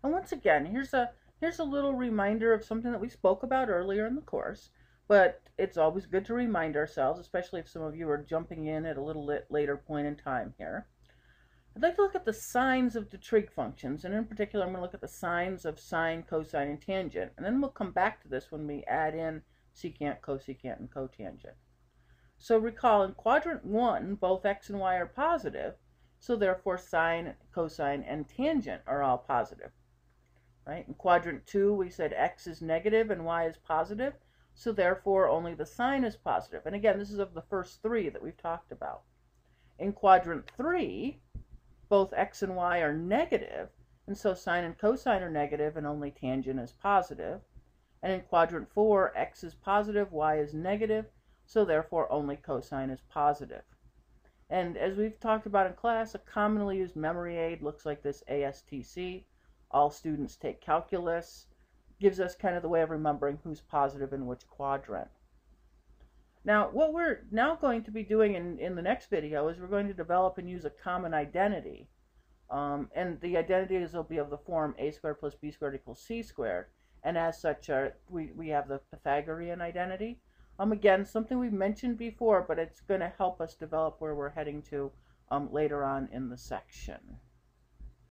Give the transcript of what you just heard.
And once again, here's a little reminder of something that we spoke about earlier in the course, but it's always good to remind ourselves, especially if some of you are jumping in at a little later point in time here. I'd like to look at the signs of the trig functions, and in particular I'm going to look at the signs of sine, cosine, and tangent, and then we'll come back to this when we add in secant, cosecant, and cotangent. So recall, in quadrant 1, both x and y are positive, so therefore sine, cosine, and tangent are all positive. Right? In quadrant 2, we said x is negative and y is positive, so therefore only the sine is positive. And again, this is of the first three that we've talked about. In quadrant 3, both x and y are negative, and so sine and cosine are negative and only tangent is positive. And in quadrant 4, x is positive, y is negative, so therefore only cosine is positive. And as we've talked about in class, a commonly used memory aid looks like this ASTC. All students take calculus. Gives us kind of the way of remembering who's positive in which quadrant. Now, what we're now going to be doing in the next video is we're going to develop and use a common identity. And the identities will be of the form a squared plus b squared equals c squared. And as such, we have the Pythagorean identity. Again, something we've mentioned before, but it's going to help us develop where we're heading to later on in the section.